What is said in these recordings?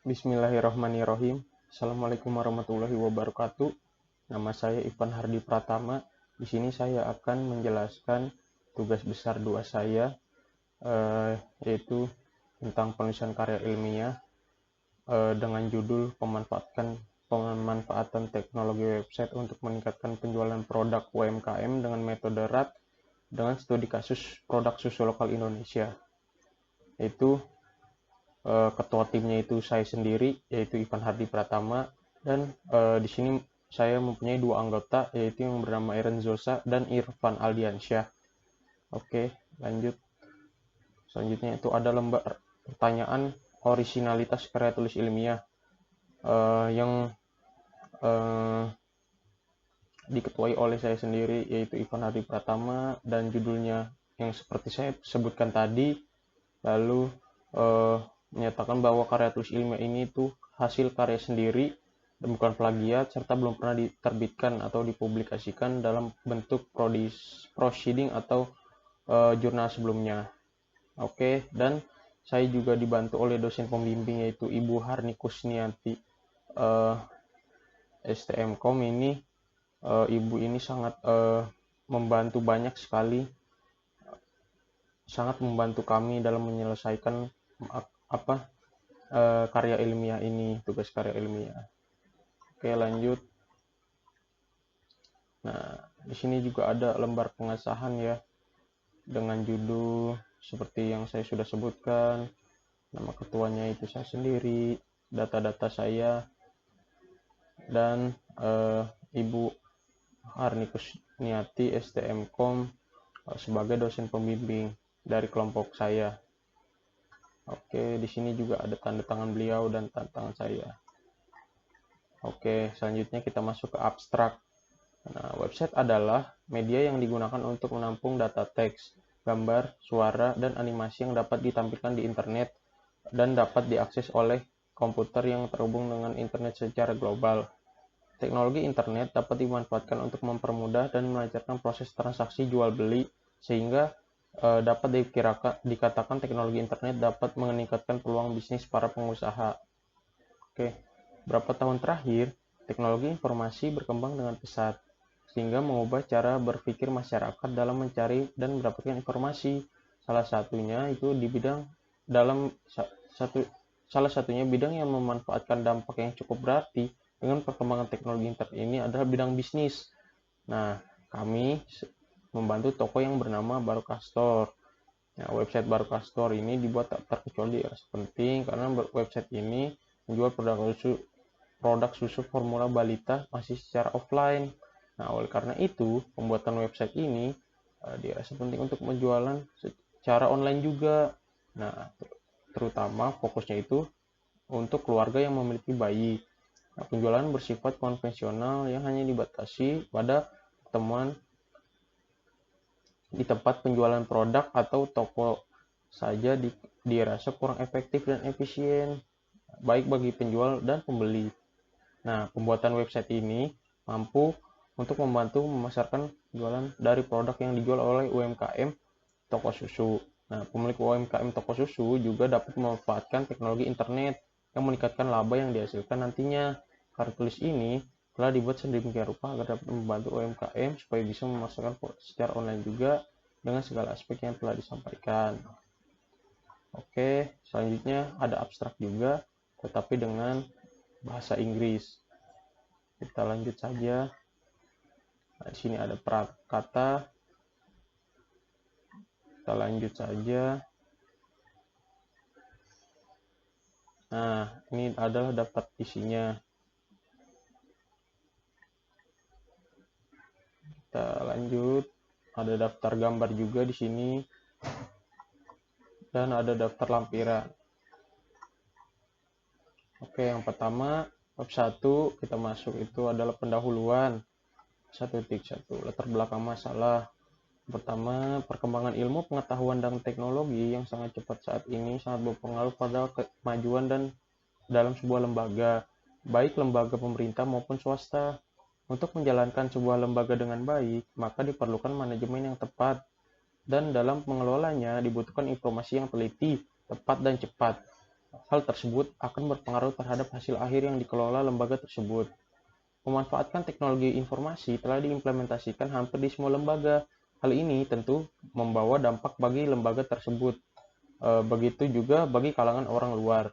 Bismillahirrahmanirrahim. Assalamualaikum warahmatullahi wabarakatuh. Nama saya Ivan Hardi Pratama. Di sini saya akan menjelaskan tugas besar 2 saya, yaitu tentang penulisan karya ilmiah dengan judul pemanfaatan teknologi website untuk meningkatkan penjualan produk UMKM dengan metode RAT dengan studi kasus produk susu lokal Indonesia. Yaitu ketua timnya itu saya sendiri, yaitu Ivan Hardi Pratama, dan di sini saya mempunyai 2 anggota, yaitu yang bernama Eren Zosa dan Irfan Aldiansyah. Oke, lanjut. Selanjutnya itu ada lembar pertanyaan orisinalitas karya tulis ilmiah yang diketuai oleh saya sendiri, yaitu Ivan Hardi Pratama, dan judulnya yang seperti saya sebutkan tadi. Lalu menyatakan bahwa karya tulis ilmiah ini itu hasil karya sendiri dan bukan plagiat, serta belum pernah diterbitkan atau dipublikasikan dalam bentuk proceeding atau jurnal sebelumnya. Oke, dan saya juga dibantu oleh dosen pembimbing, yaitu Ibu Harni Kusnianti STMkom ini. Ibu ini sangat membantu banyak sekali, sangat membantu kami dalam menyelesaikan karya ilmiah ini, tugas karya ilmiah. Oke, lanjut. Nah, di sini juga ada lembar pengesahan ya, dengan judul seperti yang saya sudah sebutkan. Nama ketuanya itu saya sendiri, data-data saya, dan Ibu Harni Kusniati STMkom sebagai dosen pembimbing dari kelompok saya. Oke, di sini juga ada tanda tangan beliau dan tanda tangan saya. Oke, selanjutnya kita masuk ke abstrak. Nah, website adalah media yang digunakan untuk menampung data teks, gambar, suara, dan animasi yang dapat ditampilkan di internet dan dapat diakses oleh komputer yang terhubung dengan internet secara global. Teknologi internet dapat dimanfaatkan untuk mempermudah dan melancarkan proses transaksi jual beli, sehingga dapat dikatakan teknologi internet dapat meningkatkan peluang bisnis para pengusaha. Oke, berapa tahun terakhir, teknologi informasi berkembang dengan pesat, sehingga mengubah cara berpikir masyarakat dalam mencari dan mendapatkan informasi. Salah satunya bidang yang memanfaatkan dampak yang cukup berarti dengan perkembangan teknologi internet ini adalah bidang bisnis. Nah, kami membantu toko yang bernama Barokah Store. Nah, website Barokah Store ini dibuat tak terkecuali penting karena website ini menjual produk susu formula balita masih secara offline. Nah, oleh karena itu, pembuatan website ini dirasa penting untuk penjualan secara online juga. Nah, terutama fokusnya itu untuk keluarga yang memiliki bayi. Nah, penjualan bersifat konvensional yang hanya dibatasi pada pertemuan di tempat penjualan produk atau toko saja dirasa kurang efektif dan efisien, baik bagi penjual dan pembeli. Nah, pembuatan website ini mampu untuk membantu memasarkan jualan dari produk yang dijual oleh UMKM toko susu. Nah, pemilik UMKM toko susu juga dapat memanfaatkan teknologi internet yang meningkatkan laba yang dihasilkan nantinya. Karya tulis ini telah dibuat sedemikian rupa agar dapat membantu UMKM supaya bisa memasarkan secara online juga dengan segala aspek yang telah disampaikan. Oke, selanjutnya ada abstrak juga, tetapi dengan bahasa Inggris. Kita lanjut saja. Nah, di sini ada prakata. Kita lanjut saja. Nah, ini adalah daftar isinya. Kita lanjut. Ada daftar gambar juga di sini. Dan ada daftar lampiran. Oke, yang pertama, bab 1 kita masuk itu adalah pendahuluan. 1.1 latar belakang masalah. Pertama, perkembangan ilmu pengetahuan dan teknologi yang sangat cepat saat ini sangat berpengaruh pada kemajuan dan dalam sebuah lembaga, baik lembaga pemerintah maupun swasta. Untuk menjalankan sebuah lembaga dengan baik, maka diperlukan manajemen yang tepat, dan dalam mengelolanya dibutuhkan informasi yang teliti, tepat, dan cepat. Hal tersebut akan berpengaruh terhadap hasil akhir yang dikelola lembaga tersebut. Memanfaatkan teknologi informasi telah diimplementasikan hampir di semua lembaga. Hal ini tentu membawa dampak bagi lembaga tersebut. Begitu juga bagi kalangan orang luar.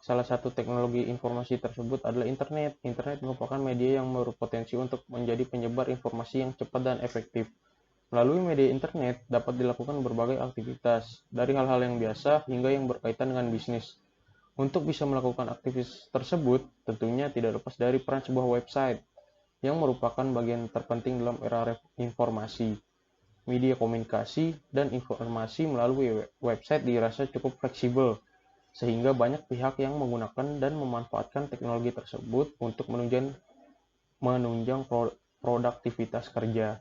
Salah satu teknologi informasi tersebut adalah internet. Internet merupakan media yang berpotensi untuk menjadi penyebar informasi yang cepat dan efektif. Melalui media internet dapat dilakukan berbagai aktivitas, dari hal-hal yang biasa hingga yang berkaitan dengan bisnis. Untuk bisa melakukan aktivitas tersebut, tentunya tidak lepas dari peran sebuah website, yang merupakan bagian terpenting dalam era informasi. Media komunikasi dan informasi melalui website dirasa cukup fleksibel, sehingga banyak pihak yang menggunakan dan memanfaatkan teknologi tersebut untuk menunjang produktivitas kerja.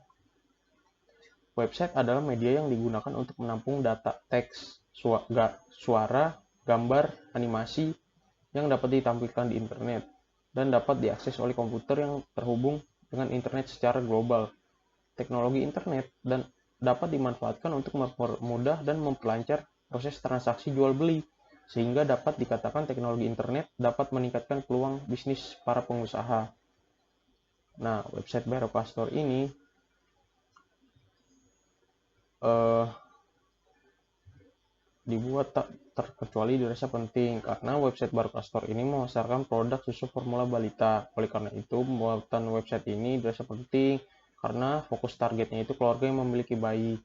Website adalah media yang digunakan untuk menampung data teks, suara, gambar, animasi yang dapat ditampilkan di internet dan dapat diakses oleh komputer yang terhubung dengan internet secara global. Teknologi internet dan dapat dimanfaatkan untuk mempermudah dan memperlancar proses transaksi jual beli, sehingga dapat dikatakan teknologi internet dapat meningkatkan peluang bisnis para pengusaha. Nah, website Barokah Store ini dibuat tak terkecuali dirasa penting karena website Barokah Store ini memasarkan produk susu formula balita. Oleh karena itu, pembuatan website ini dirasa penting karena fokus targetnya itu keluarga yang memiliki bayi.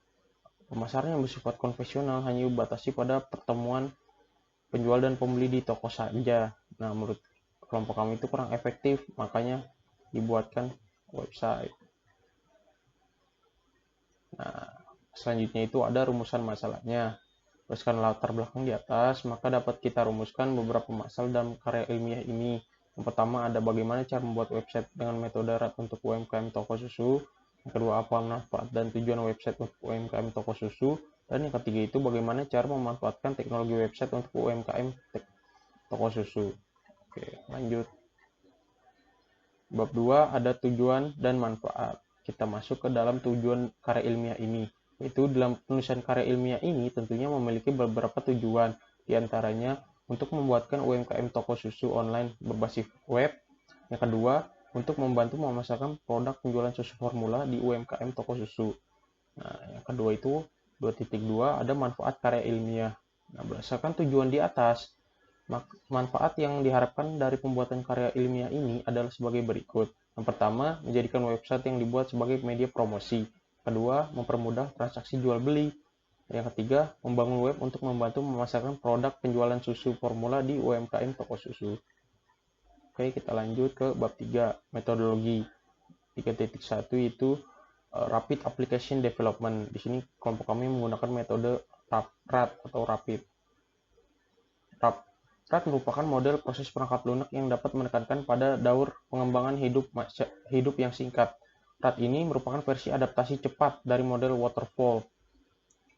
Pemasaran yang bersifat konvensional hanya dibatasi pada pertemuan penjual dan pembeli di toko saja. Nah, menurut kelompok kami itu kurang efektif, makanya dibuatkan website. Nah, selanjutnya itu ada rumusan masalahnya. Berdasarkan latar belakang di atas, maka dapat kita rumuskan beberapa masalah dalam karya ilmiah ini. Yang pertama ada bagaimana cara membuat website dengan metode RAT untuk UMKM toko susu. Yang kedua, apa manfaat dan tujuan website untuk UMKM toko susu. Dan yang ketiga itu bagaimana cara memanfaatkan teknologi website untuk UMKM toko susu. Oke, lanjut. Bab 2 ada tujuan dan manfaat. Kita masuk ke dalam tujuan karya ilmiah ini. Yaitu dalam penulisan karya ilmiah ini tentunya memiliki beberapa tujuan, diantaranya untuk membuatkan UMKM toko susu online berbasis web. Yang kedua, untuk membantu memasarkan produk penjualan susu formula di UMKM toko susu. Nah, yang kedua itu 2.2 ada manfaat karya ilmiah. Nah, berdasarkan tujuan di atas, manfaat yang diharapkan dari pembuatan karya ilmiah ini adalah sebagai berikut. Yang pertama, menjadikan website yang dibuat sebagai media promosi. Kedua, mempermudah transaksi jual beli. Yang ketiga, membangun web untuk membantu memasarkan produk penjualan susu formula di UMKM toko susu. Oke, kita lanjut ke bab 3, metodologi. 3.1 itu Rapid Application Development. Di sini kelompok kami menggunakan metode RAP atau Rapid. RAP merupakan model proses perangkat lunak yang dapat menekankan pada daur pengembangan hidup yang singkat. RAT ini merupakan versi adaptasi cepat dari model waterfall.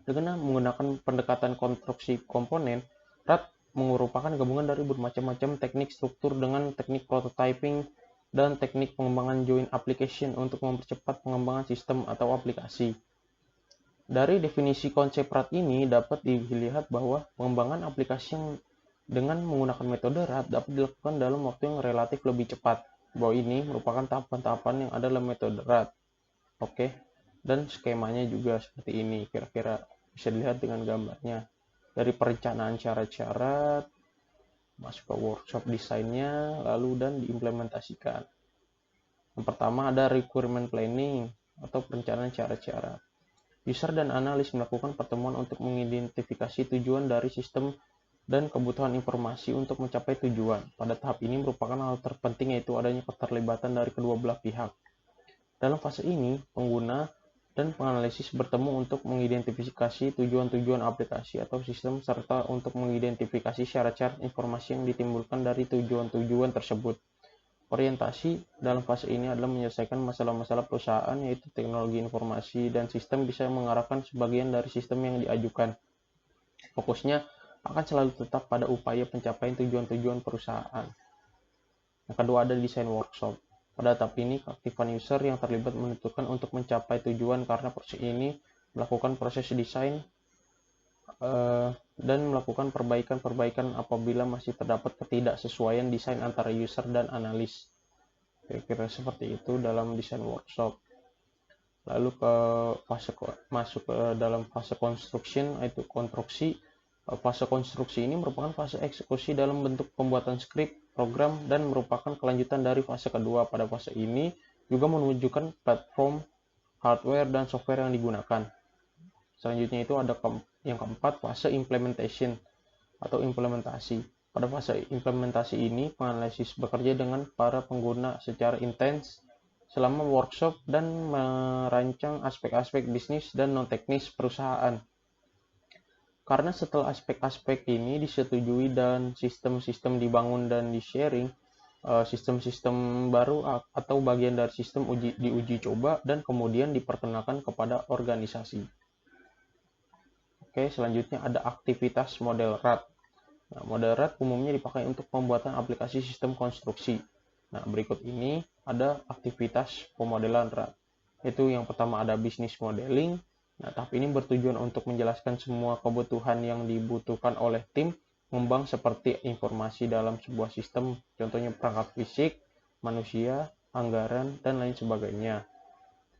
Dengan menggunakan pendekatan konstruksi komponen, RAT merupakan gabungan dari bermacam-macam teknik struktur dengan teknik prototyping dan teknik pengembangan joint application untuk mempercepat pengembangan sistem atau aplikasi. Dari definisi konsep RAT ini dapat dilihat bahwa pengembangan aplikasi yang dengan menggunakan metode RAT dapat dilakukan dalam waktu yang relatif lebih cepat. Bahwa ini merupakan tahapan-tahapan yang ada dalam metode RAT. Oke, dan skemanya juga seperti ini. Kira-kira bisa dilihat dengan gambarnya. Dari perencanaan cara-cara, masuk ke workshop desainnya, lalu dan diimplementasikan. Yang pertama ada requirement planning atau perencanaan cara-cara. User dan analis melakukan pertemuan untuk mengidentifikasi tujuan dari sistem dan kebutuhan informasi untuk mencapai tujuan. Pada tahap ini merupakan hal terpenting yaitu adanya keterlibatan dari kedua belah pihak. Dalam fase ini, pengguna dan penganalisis bertemu untuk mengidentifikasi tujuan-tujuan aplikasi atau sistem serta untuk mengidentifikasi syarat-syarat informasi yang ditimbulkan dari tujuan-tujuan tersebut. Orientasi dalam fase ini adalah menyelesaikan masalah-masalah perusahaan yaitu teknologi informasi dan sistem bisa mengarahkan sebagian dari sistem yang diajukan. Fokusnya akan selalu tetap pada upaya pencapaian tujuan-tujuan perusahaan. Yang kedua ada desain workshop. Pada tahap ini, keaktifan user yang terlibat menentukan untuk mencapai tujuan karena proses ini melakukan proses desain dan melakukan perbaikan-perbaikan apabila masih terdapat ketidaksesuaian desain antara user dan analis. Kira-kira seperti itu dalam desain workshop. Lalu masuk ke dalam fase construction, yaitu konstruksi. Fase konstruksi ini merupakan fase eksekusi dalam bentuk pembuatan skrip, program, dan merupakan kelanjutan dari fase kedua. Pada fase ini juga menunjukkan platform, hardware, dan software yang digunakan. Selanjutnya itu ada yang keempat, fase implementation atau implementasi. Pada fase implementasi ini, penganalisis bekerja dengan para pengguna secara intens selama workshop dan merancang aspek-aspek bisnis dan non-teknis perusahaan. Karena setelah aspek-aspek ini disetujui dan sistem-sistem dibangun dan di-sharing, sistem-sistem baru atau bagian dari sistem diuji coba dan kemudian diperkenalkan kepada organisasi. Oke, selanjutnya ada aktivitas model RAD. Nah, model RAD umumnya dipakai untuk pembuatan aplikasi sistem konstruksi. Nah, berikut ini ada aktivitas pemodelan RAD. Itu yang pertama ada business modeling. Nah, tahap ini bertujuan untuk menjelaskan semua kebutuhan yang dibutuhkan oleh tim pengembang seperti informasi dalam sebuah sistem, contohnya perangkat fisik, manusia, anggaran, dan lain sebagainya.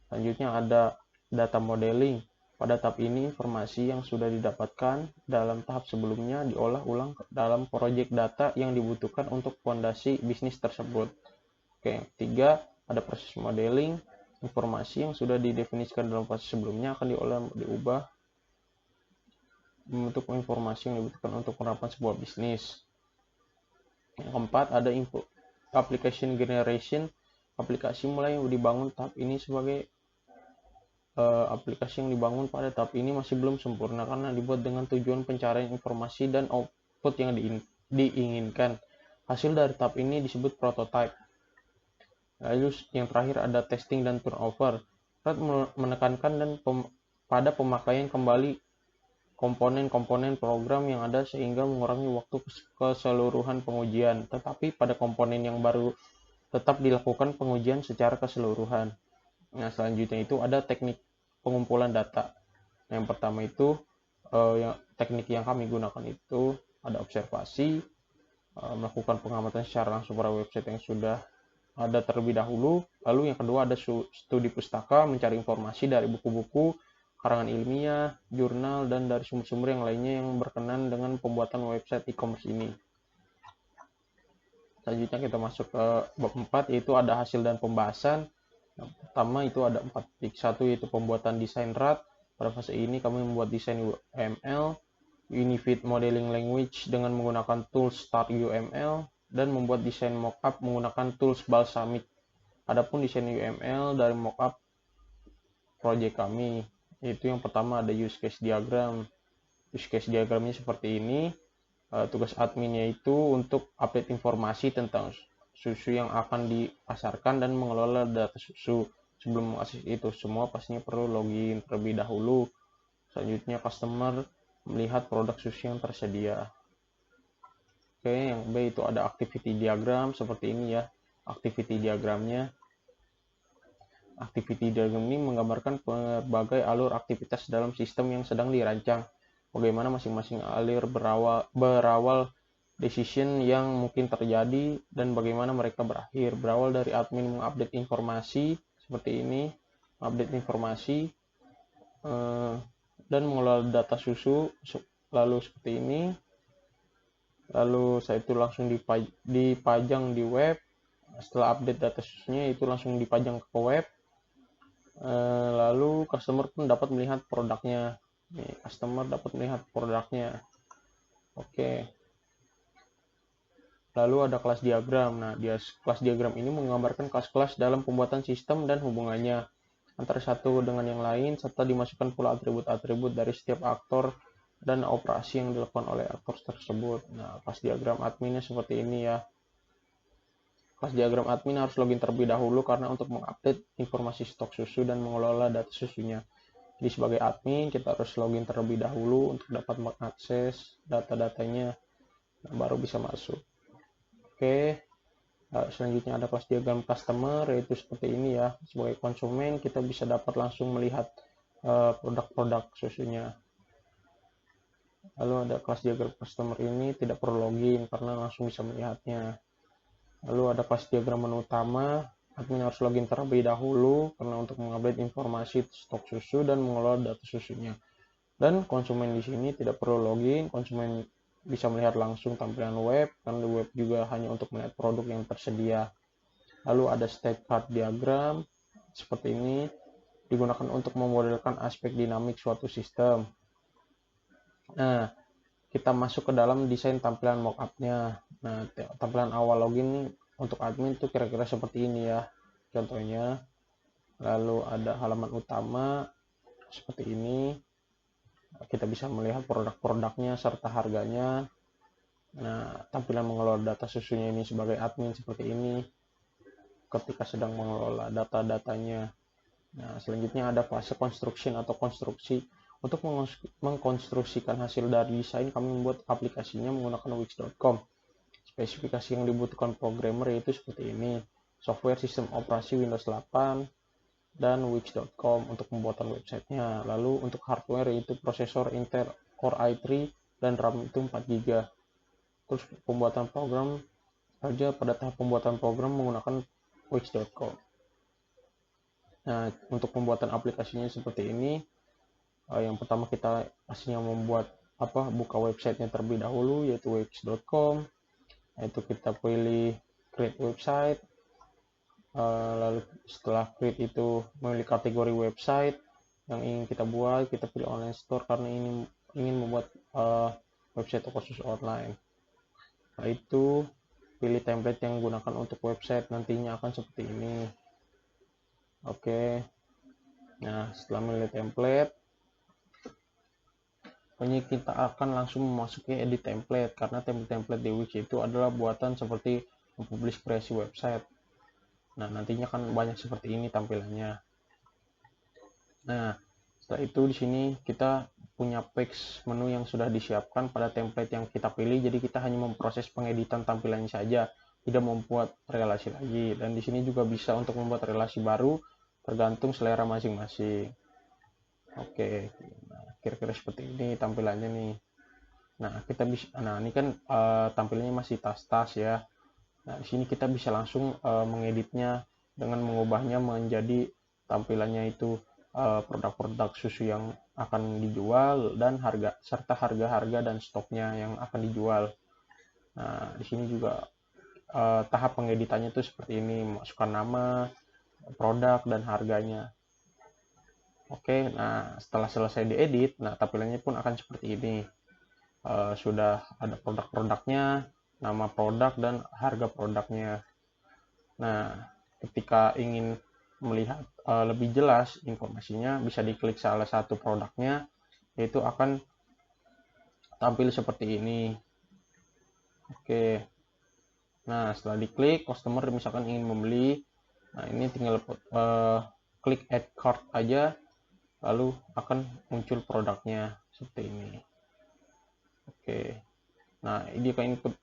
Selanjutnya ada data modeling. Pada tahap ini, informasi yang sudah didapatkan dalam tahap sebelumnya diolah ulang dalam proyek data yang dibutuhkan untuk fondasi bisnis tersebut. Oke, yang ketiga, ada proses modeling. Informasi yang sudah didefinisikan dalam fase sebelumnya akan diubah membentuk informasi yang dibutuhkan untuk penerapan sebuah bisnis. Yang keempat, ada application generation. Aplikasi mulai dibangun tahap ini sebagai aplikasi yang dibangun pada tahap ini masih belum sempurna karena dibuat dengan tujuan pencarian informasi dan output yang diinginkan. Hasil dari tahap ini disebut prototype. Lalu yang terakhir ada testing dan turnover. RAD menekankan pada pemakaian kembali komponen-komponen program yang ada sehingga mengurangi waktu keseluruhan pengujian. Tetapi pada komponen yang baru tetap dilakukan pengujian secara keseluruhan. Nah, selanjutnya itu ada teknik pengumpulan data. Yang pertama itu teknik yang kami gunakan itu ada observasi, melakukan pengamatan secara langsung pada website yang sudah ada terlebih dahulu. Lalu yang kedua ada studi pustaka, mencari informasi dari buku-buku, karangan ilmiah, jurnal, dan dari sumber-sumber yang lainnya yang berkenan dengan pembuatan website e-commerce ini. Selanjutnya kita masuk ke bab 4, yaitu ada hasil dan pembahasan. Yang pertama itu ada 4.1, yaitu pembuatan desain RAD. Pada fase ini kami membuat desain UML, Unified Modeling Language dengan menggunakan tools Start UML, dan membuat desain mockup menggunakan tools Balsamiq. Adapun desain UML dari mockup project kami, yaitu yang pertama ada use case diagram. Use case diagramnya seperti ini. Tugas adminnya itu untuk update informasi tentang susu yang akan dipasarkan dan mengelola data susu. Sebelum mengakses itu semua pastinya perlu login terlebih dahulu. Selanjutnya customer melihat produk susu yang tersedia. Oke, yang B itu ada activity diagram seperti ini ya. Activity diagramnya. Activity diagram ini menggambarkan berbagai alur aktivitas dalam sistem yang sedang dirancang. Bagaimana masing-masing alur berawal decision yang mungkin terjadi dan bagaimana mereka berakhir. Berawal dari admin mengupdate informasi seperti ini, update informasi dan mengelola data susu lalu seperti ini. Lalu saya itu langsung dipajang di web. Setelah update data susunya itu langsung dipajang ke web. Lalu customer pun dapat melihat produknya. Nih, customer dapat melihat produknya. Oke. Lalu ada kelas diagram. Nah, kelas diagram ini menggambarkan kelas-kelas dalam pembuatan sistem dan hubungannya antara satu dengan yang lain, serta dimasukkan pula atribut-atribut dari setiap aktor dan operasi yang dilakukan oleh aktor tersebut. Nah, kelas diagram adminnya seperti ini ya. Kelas diagram admin harus login terlebih dahulu karena untuk mengupdate informasi stok susu dan mengelola data susunya. Jadi sebagai admin kita harus login terlebih dahulu untuk dapat mengakses data-datanya, nah, baru bisa masuk. Oke, selanjutnya ada kelas diagram customer, yaitu seperti ini ya. Sebagai konsumen kita bisa dapat langsung melihat produk-produk susunya. Lalu ada kelas diagram customer, ini tidak perlu login karena langsung bisa melihatnya. Lalu ada kelas diagram menu utama, admin harus login terlebih dahulu karena untuk mengupdate informasi stok susu dan mengelola data susunya. Dan konsumen di sini tidak perlu login, konsumen bisa melihat langsung tampilan web, karena di web juga hanya untuk melihat produk yang tersedia. Lalu ada state chart diagram, seperti ini, digunakan untuk memodelkan aspek dinamik suatu sistem. Nah, kita masuk ke dalam desain tampilan mockup-nya. Nah, tampilan awal login untuk admin itu kira-kira seperti ini ya, contohnya. Lalu ada halaman utama, seperti ini. Kita bisa melihat produk-produknya serta harganya. Nah, tampilan mengelola data susunya ini sebagai admin seperti ini ketika sedang mengelola data-datanya. Nah, selanjutnya ada fase construction atau konstruksi. Untuk mengkonstruksikan hasil dari desain, kami membuat aplikasinya menggunakan Wix.com. Spesifikasi yang dibutuhkan programmer yaitu seperti ini. Software sistem operasi Windows 8 dan Wix.com untuk pembuatan websitenya. Lalu untuk hardware yaitu prosesor Intel Core i3 dan RAM itu 4GB. Terus pembuatan program saja pada tahap pembuatan program menggunakan Wix.com. Nah, untuk pembuatan aplikasinya seperti ini. Yang pertama kita pastinya membuat buka websitenya terlebih dahulu yaitu wix.com. Itu kita pilih create website. Lalu setelah create itu memilih kategori website yang ingin kita buat, kita pilih online store karena ini ingin membuat website khusus online. Setelah itu pilih template yang digunakan untuk website, nantinya akan seperti ini. Oke. Nah, setelah memilih template, ini kita akan langsung memasuki edit template karena template di Wix itu adalah buatan seperti mempublish kreasi website. Nah, nantinya kan banyak seperti ini tampilannya. Nah, setelah itu di sini kita punya page menu yang sudah disiapkan pada template yang kita pilih. Jadi kita hanya memproses pengeditan tampilannya saja, tidak membuat relasi lagi. Dan di sini juga bisa untuk membuat relasi baru tergantung selera masing-masing. Oke, nah, kira-kira seperti ini tampilannya nih. Nah, kita bisa, ini kan tampilannya masih tas-tas ya. Nah, di sini kita bisa langsung mengeditnya dengan mengubahnya menjadi tampilannya itu produk-produk susu yang akan dijual dan serta harga-harga dan stoknya yang akan dijual. Nah, di sini juga tahap pengeditannya itu seperti ini, masukkan nama, produk dan harganya. Oke, nah setelah selesai diedit, nah tampilannya pun akan seperti ini. Sudah ada produk-produknya, nama produk dan harga produknya. Nah, ketika ingin melihat lebih jelas informasinya, bisa diklik salah satu produknya, yaitu akan tampil seperti ini. Oke. Nah, setelah diklik, customer misalkan ingin membeli, nah ini tinggal klik add cart aja, lalu akan muncul produknya seperti ini. Oke. Nah, ini jika input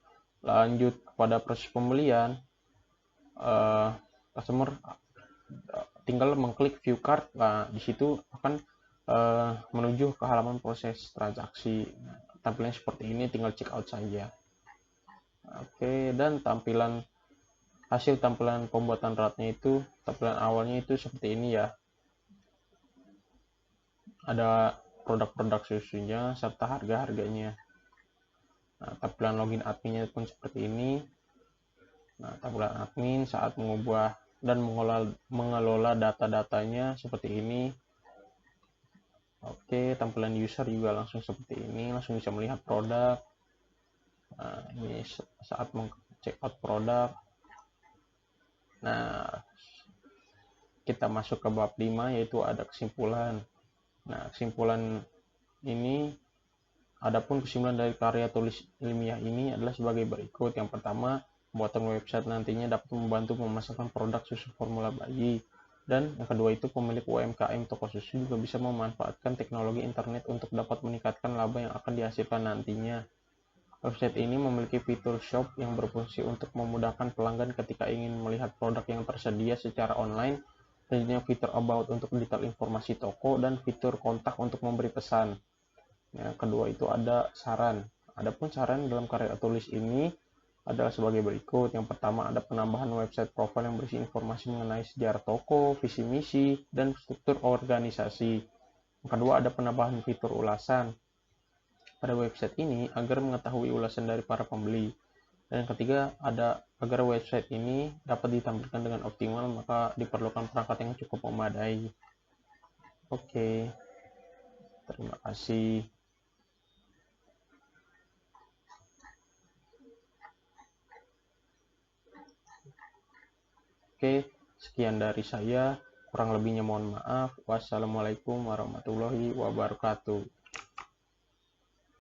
lanjut kepada proses pembelian, customer tinggal mengklik view cart. Nah, di situ akan menuju ke halaman proses transaksi. Nah, tampilannya seperti ini, tinggal check out saja. Oke, dan hasil tampilan pembuatan ratnya itu, tampilan awalnya itu seperti ini ya. Ada produk-produk susunya serta harga-harganya. Nah, tampilan login adminnya pun seperti ini. Nah, tampilan admin saat mengubah dan mengelola data-datanya seperti ini. Oke, tampilan user juga langsung seperti ini, langsung bisa melihat produk. Nah, ini saat check out produk. Nah, kita masuk ke bab 5 yaitu ada kesimpulan. Nah, kesimpulan ini, adapun kesimpulan dari karya tulis ilmiah ini adalah sebagai berikut. Yang pertama, pembuatan website nantinya dapat membantu memasarkan produk susu formula bayi. Dan yang kedua itu, pemilik UMKM toko susu juga bisa memanfaatkan teknologi internet untuk dapat meningkatkan laba yang akan dihasilkan nantinya. Website ini memiliki fitur shop yang berfungsi untuk memudahkan pelanggan ketika ingin melihat produk yang tersedia secara online. Selanjutnya fitur about untuk detail informasi toko dan fitur kontak untuk memberi pesan. Yang kedua itu ada saran. Adapun saran dalam karya tulis ini adalah sebagai berikut. Yang pertama ada penambahan website profile yang berisi informasi mengenai sejarah toko, visi misi, dan struktur organisasi. Yang kedua ada penambahan fitur ulasan pada website ini agar mengetahui ulasan dari para pembeli. Dan yang ketiga ada agar website ini dapat ditampilkan dengan optimal, maka diperlukan perangkat yang cukup memadai. Oke, terima kasih. Oke, sekian dari saya. Kurang lebihnya mohon maaf. Wassalamualaikum warahmatullahi wabarakatuh.